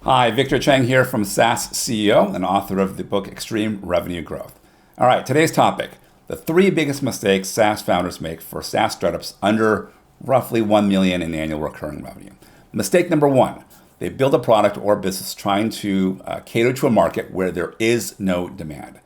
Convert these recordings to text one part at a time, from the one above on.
Hi, Victor Cheng here from SaaSCEO and author of the book Extreme Revenue Growth. All right, today's topic, the 3 biggest mistakes SaaS founders make for SaaS startups under roughly 1 million in annual recurring revenue. Mistake number 1, they build a product or business trying to cater to a market where there is no demand.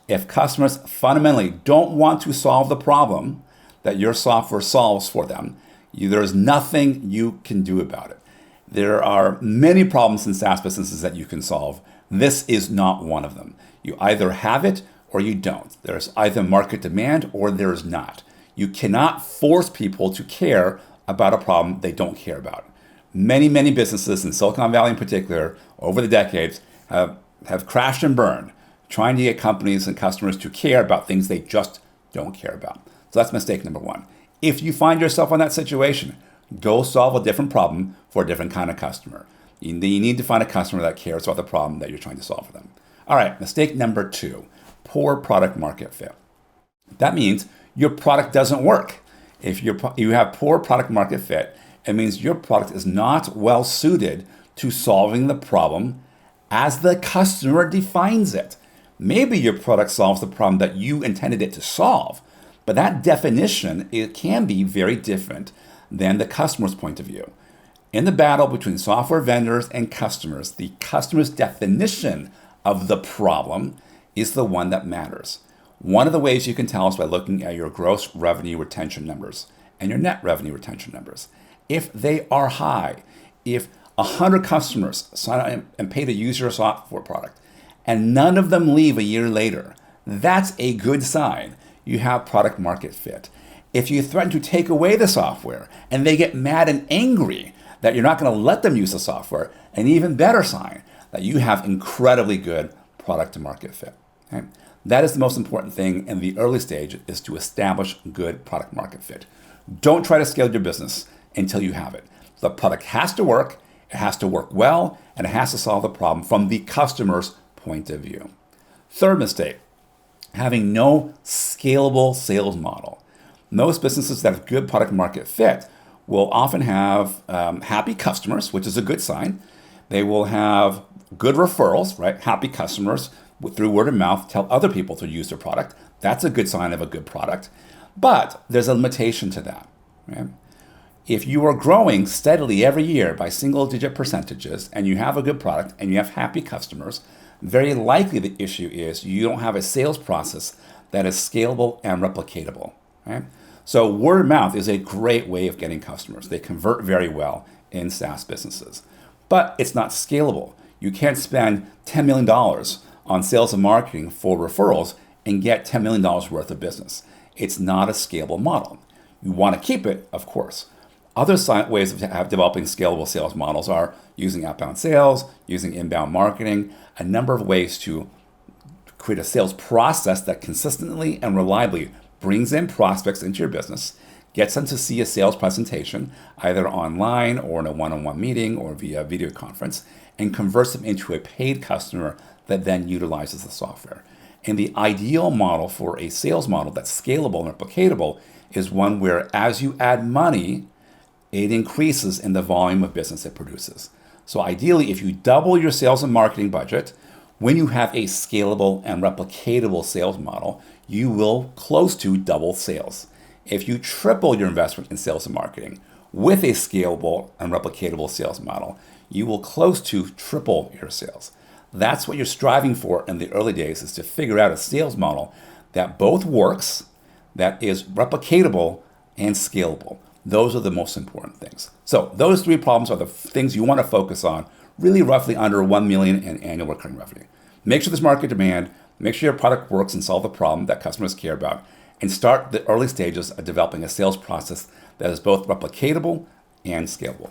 If customers fundamentally don't want to solve the problem that your software solves for them, there is nothing you can do about it. There are many problems in SaaS businesses that you can solve. This is not one of them. You either have it or you don't. There's either market demand or there's not. You cannot force people to care about a problem they don't care about. Many businesses in Silicon Valley in particular, over the decades, have crashed and burned, trying to get companies and customers to care about things they just don't care about. So that's mistake number 1. If you find yourself in that situation, go solve a different problem for a different kind of customer. You need to find a customer that cares about the problem that you're trying to solve for them. All right, mistake number 2, poor product market fit. That means your product doesn't work. If you have poor product market fit, it means your product is not well suited to solving the problem as the customer defines it. Maybe your product solves the problem that you intended it to solve, but that definition, it can be very different than the customer's point of view. In the battle between software vendors and customers, the customer's definition of the problem is the one that matters. One of the ways you can tell is by looking at your gross revenue retention numbers and your net revenue retention numbers. If they are high, if 100 customers sign up and pay to use your software product and none of them leave a year later, that's a good sign you have product market fit. If you threaten to take away the software and they get mad and angry that you're not going to let them use the software, an even better sign that you have incredibly good product to market fit. Okay? That is the most important thing in the early stage, is to establish good product market fit. Don't try to scale your business until you have it. The product has to work, it has to work well, and it has to solve the problem from the customer's point of view. Third mistake, having no scalable sales model. Most businesses that have good product market fit will often have happy customers, which is a good sign. They will have good referrals, right? Happy customers through word of mouth tell other people to use their product. That's a good sign of a good product. But there's a limitation to that. Right? If you are growing steadily every year by single-digit percentages and you have a good product and you have happy customers, very likely the issue is you don't have a sales process that is scalable and replicatable. Right? So word of mouth is a great way of getting customers. They convert very well in SaaS businesses, but it's not scalable. You can't spend $10 million on sales and marketing for referrals and get $10 million worth of business. It's not a scalable model. You want to keep it, of course. Other ways of developing scalable sales models are using outbound sales, using inbound marketing, a number of ways to create a sales process that consistently and reliably brings in prospects into your business, gets them to see a sales presentation, either online or in a one-on-one meeting or via video conference, and converts them into a paid customer that then utilizes the software. And the ideal model for a sales model that's scalable and replicatable is one where as you add money, it increases in the volume of business it produces. So ideally, if you double your sales and marketing budget, when you have a scalable and replicatable sales model, you will close to double sales. If you triple your investment in sales and marketing with a scalable and replicatable sales model, you will close to triple your sales. That's what you're striving for in the early days, is to figure out a sales model that both works, that is replicatable and scalable. Those are the most important things. So those 3 problems are the things you want to focus on, really roughly under 1 million in annual recurring revenue. Make sure there's market demand, make sure your product works and solve the problem that customers care about, and start the early stages of developing a sales process that is both replicatable and scalable.